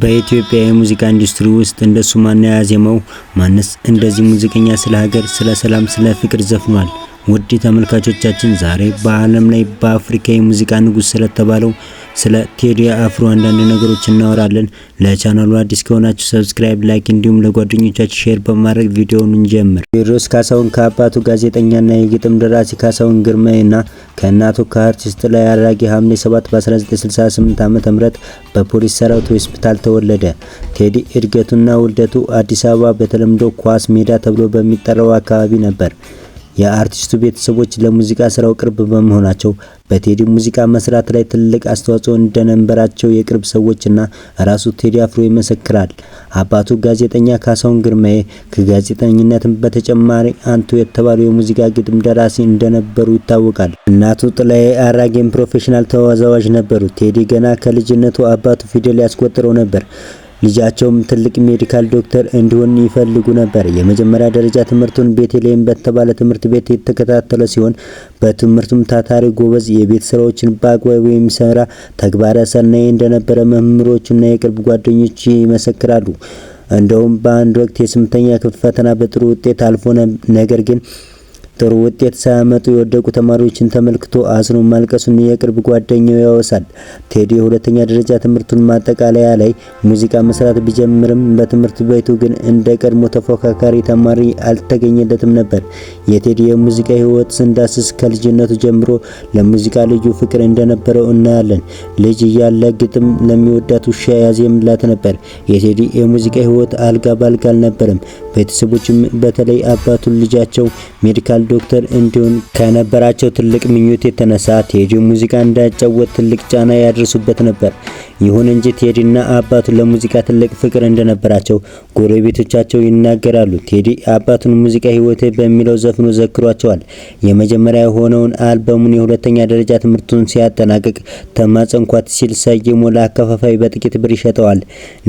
በኢትዮጵያ የሙዚቃ ኢንዱስትሪ ውስጥ እንደሱ ማን ያዜመው? ማንስ እንደዚህ ሙዚቀኛ ስለ ሀገር፣ ስለ ሰላም፣ ስለ ፍቅር ዘፍኗል? ውድ ተመልካቾቻችን ዛሬ በዓለም ላይ በአፍሪካ የሙዚቃ ንጉስ ስለተባለው ስለ ቴዲ አፍሮ አንዳንድ ነገሮች እናወራለን። ለቻናሉ አዲስ ከሆናችሁ ሰብስክራይብ፣ ላይክ እንዲሁም ለጓደኞቻችሁ ሼር በማድረግ ቪዲዮውን እንጀምር። ቴዎድሮስ ካሳሁን ከአባቱ ጋዜጠኛና የግጥም ደራሲ ካሳሁን ግርማይና ከእናቱ ከአርቲስት ጥላይ አራጌ ሐምሌ 7 በ1968 ዓ.ም በፖሊስ ሰራዊት ሆስፒታል ተወለደ። ቴዲ እድገቱና ውልደቱ አዲስ አበባ በተለምዶ ኳስ ሜዳ ተብሎ በሚጠራው አካባቢ ነበር። የአርቲስቱ ቤተሰቦች ለሙዚቃ ስራው ቅርብ በመሆናቸው በቴዲ ሙዚቃ መስራት ላይ ትልቅ አስተዋጽኦ እንደነበራቸው የቅርብ ሰዎችና ራሱ ቴዲ አፍሮ ይመሰክራል። አባቱ ጋዜጠኛ ካሳሁን ግርማዬ ከጋዜጠኝነትም በተጨማሪ አንቱ የተባሉ የሙዚቃ ግጥም ደራሲ እንደነበሩ ይታወቃል። እናቱ ጥላይ አራጌም ፕሮፌሽናል ተወዛዋዥ ነበሩ። ቴዲ ገና ከልጅነቱ አባቱ ፊደል ያስቆጥረው ነበር። ልጃቸውም ትልቅ ሜዲካል ዶክተር እንዲሆን ይፈልጉ ነበር። የመጀመሪያ ደረጃ ትምህርቱን ቤተልሔም በተባለ ትምህርት ቤት የተከታተለ ሲሆን በትምህርቱም ታታሪ፣ ጎበዝ፣ የቤት ስራዎችን በአግባቡ የሚሰራ ተግባረ ሰናይ እንደነበረ መምህሮቹና የቅርብ ጓደኞች ይመሰክራሉ። እንደውም በአንድ ወቅት የስምንተኛ ክፍል ፈተና በጥሩ ውጤት አልፎ ነገር ግን ጥሩ ውጤት ሳያመጡ የወደቁ ተማሪዎችን ተመልክቶ አዝኖ ማልቀሱን የቅርብ ጓደኛው ያወሳል። ቴዲ የሁለተኛ ደረጃ ትምህርቱን ማጠቃለያ ላይ ሙዚቃ መስራት ቢጀምርም በትምህርት ቤቱ ግን እንደ ቀድሞ ተፎካካሪ ተማሪ አልተገኘለትም ነበር። የቴዲ የሙዚቃ ህይወት ስንዳስስ ከልጅነቱ ጀምሮ ለሙዚቃ ልዩ ፍቅር እንደነበረው እናያለን። ልጅ እያለ ግጥም ለሚወዳት ውሻ ያዜምላት ነበር። የቴዲ የሙዚቃ ህይወት አልጋ ባልጋ አልነበረም። ቤተሰቦችም በተለይ አባቱን ልጃቸው ሜዲካል ዶክተር እንዲሆን ከነበራቸው ትልቅ ምኞት የተነሳ ቴዲ ሙዚቃ እንዳይጫወት ትልቅ ጫና ያደርሱበት ነበር። ይሁን እንጂ ቴዲና አባቱ ለሙዚቃ ትልቅ ፍቅር እንደነበራቸው ጎረቤቶቻቸው ይናገራሉ። ቴዲ አባቱን ሙዚቃ ህይወቴ በሚለው ዘፍኖ ዘክሯቸዋል። የመጀመሪያ የሆነውን አልበሙን የሁለተኛ ደረጃ ትምህርቱን ሲያጠናቅቅ ተማጸንኳት ሲል ሰይሞ ለአከፋፋይ በጥቂት ብር ይሸጠዋል።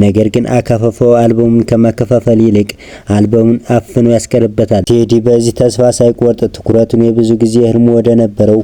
ነገር ግን አከፋፋው አልበሙን ከማከፋፈል ይልቅ አልበሙን አፍኖ ያስቀርበታል። ቴዲ በዚህ ተስፋ ሳይቆርጥ ትኩረቱን የብዙ ጊዜ ህልሙ ወደ ነበረው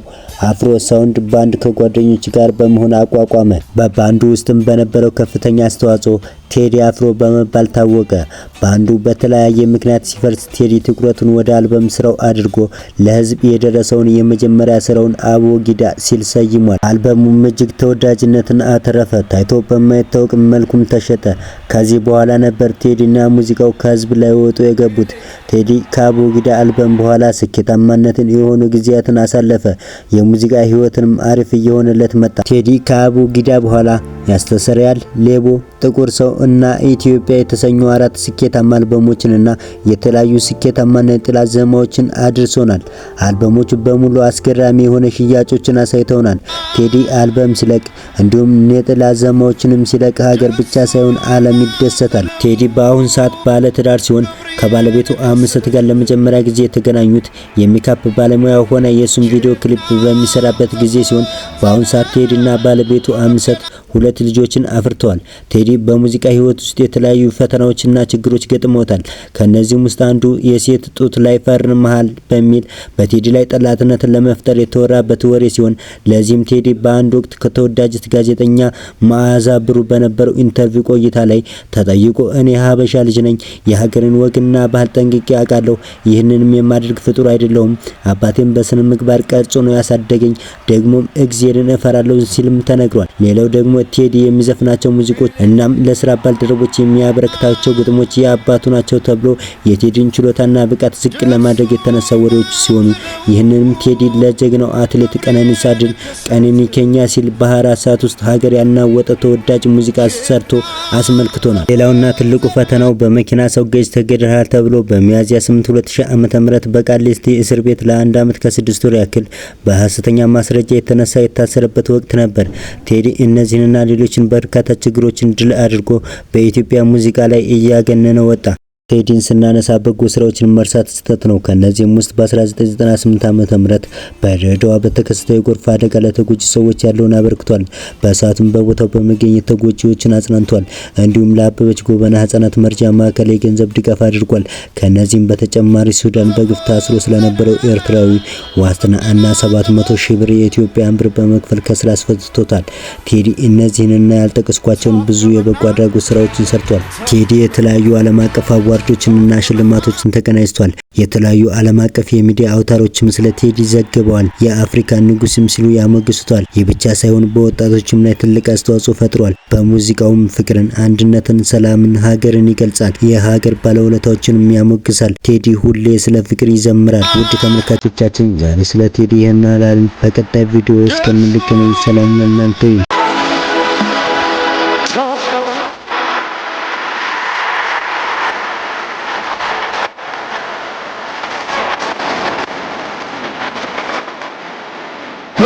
አፍሮ ሳውንድ ባንድ ከጓደኞች ጋር በመሆን አቋቋመ። በባንዱ ውስጥም በነበረው ከፍተኛ አስተዋጽኦ ቴዲ አፍሮ በመባል ታወቀ። ባንዱ በተለያየ ምክንያት ሲፈርስ ቴዲ ትኩረቱን ወደ አልበም ስራው አድርጎ ለህዝብ የደረሰውን የመጀመሪያ ስራውን አቦጊዳ ሲል ሰይሟል። አልበሙም እጅግ ተወዳጅነትን አተረፈ። ታይቶ በማይታወቅ መልኩም ተሸጠ። ከዚህ በኋላ ነበር ቴዲና ሙዚቃው ከህዝብ ላይ ወጡ የገቡት። ቴዲ ከአቦጊዳ አልበም በኋላ ስኬታማነትን የሆኑ ጊዜያትን አሳለፈ። የሙዚቃ ህይወትንም አሪፍ እየሆነለት መጣ። ቴዲ ከአቦጊዳ በኋላ ያስተሰርያል፣ ሌቦ፣ ጥቁር ሰው እና ኢትዮጵያ የተሰኙ 4 ስኬታማ አልበሞችንና የተለያዩ ስኬታማ ነጠላ ዜማዎችን አድርሶናል። አልበሞቹ በሙሉ አስገራሚ የሆነ ሽያጮችን አሳይተውናል። ቴዲ አልበም ሲለቅ እንዲሁም ነጠላ ዜማዎችንም ሲለቅ ሀገር ብቻ ሳይሆን ዓለም ይደሰታል። ቴዲ በአሁን ሰዓት ባለ ትዳር ሲሆን ከባለቤቱ አምሰት ጋር ለመጀመሪያ ጊዜ የተገናኙት የሜካፕ ባለሙያ ሆነ የሱም ቪዲዮ ክሊፕ በሚሰራበት ጊዜ ሲሆን በአሁን ሰዓት ቴዲና ባለቤቱ አምሰት 2 ልጆችን አፍርተዋል። ቴዲ በሙዚቃ ህይወት ውስጥ የተለያዩ ፈተናዎችና ችግሮች ገጥመውታል። ከነዚህም ውስጥ አንዱ የሴት ጡት ላይ ፈርመሃል በሚል በቴዲ ላይ ጠላትነትን ለመፍጠር የተወራበት ወሬ ሲሆን ለዚህም ቴዲ በአንድ ወቅት ከተወዳጅት ጋዜጠኛ መዓዛ ብሩ በነበረው ኢንተርቪው ቆይታ ላይ ተጠይቆ እኔ ሀበሻ ልጅ ነኝ፣ የሀገርን ወግና ባህል ጠንቅቄ አውቃለሁ፣ ይህንንም የማድረግ ፍጡር አይደለሁም፣ አባቴም በስነ ምግባር ቀርጾ ነው ያሳደገኝ፣ ደግሞም እግዚአብሔርን እፈራለሁ ሲልም ተነግሯል። ሌላው ደግሞ ቴዲ የሚዘፍናቸው ሙዚቆች እናም ለስራ ባልደረቦች የሚያበረክታቸው ግጥሞች የአባቱ ናቸው ተብሎ የቴዲን ችሎታና ብቃት ዝቅ ለማድረግ የተነሳ ወሬዎች ሲሆኑ ይህንንም ቴዲ ለጀግናው አትሌት ቀነኒሳ ድል ቀነኒ ኬኛ ሲል በ24 ሰዓት ውስጥ ሀገር ያናወጠ ተወዳጅ ሙዚቃ ሰርቶ አስመልክቶናል። ሌላውና ትልቁ ፈተናው በመኪና ሰው ገጭ ተገድለሃል ተብሎ በሚያዝያ 8 2000 ዓ.ም በቃሊቲ እስር ቤት ለ1 ዓመት ከ6 ወር ያክል በሐሰተኛ ማስረጃ የተነሳ የታሰረበት ወቅት ነበር። ቴዲ እነዚህንና ሌሎችን በርካታ ችግሮችን ድል አድርጎ በኢትዮጵያ ሙዚቃ ላይ እያገነነ ወጣ። ቴዲን ስናነሳ በጎ ስራዎችን መርሳት ስህተት ነው። ከነዚህም ውስጥ በ1998 ዓመተ ምህረት በድሬዳዋ በተከሰተው የጎርፍ አደጋ ለተጎጂ ሰዎች ያለውን አበርክቷል። በሰዓቱም በቦታው በመገኘት ተጎጂዎችን አጽናንቷል። እንዲሁም ለአበበች ጎበና ህጻናት መርጃ ማዕከል የገንዘብ ድጋፍ አድርጓል። ከነዚህም በተጨማሪ ሱዳን በግፍ ታስሮ ስለነበረው ኤርትራዊ ዋስትና እና 700 ሺህ ብር የኢትዮጵያን ብር በመክፈል ከስራ አስፈትቶታል። ቴዲ እነዚህንና ያልጠቀስኳቸውን ብዙ የበጎ አድራጎት ስራዎችን ሰርቷል። ቴዲ የተለያዩ ዓለም አቀፍ አዋርዶችንና ሽልማቶችን ተቀናጅቷል። የተለያዩ ዓለም አቀፍ የሚዲያ አውታሮችም ስለ ቴዲ ዘግበዋል። የአፍሪካ ንጉስም ሲሉ ያሞግሱታል። ይህ ብቻ ሳይሆን በወጣቶችም ላይ ትልቅ አስተዋጽኦ ፈጥሯል። በሙዚቃውም ፍቅርን፣ አንድነትን፣ ሰላምን፣ ሀገርን ይገልጻል። የሀገር ባለውለታዎችንም ያሞግሳል። ቴዲ ሁሌ ስለ ፍቅር ይዘምራል። ውድ ተመልካቾቻችን ዛሬ ስለ ቴዲ ይህን አላልን። በቀጣይ ቪዲዮ እስከምንገናኝ ሰላም ለእናንተ።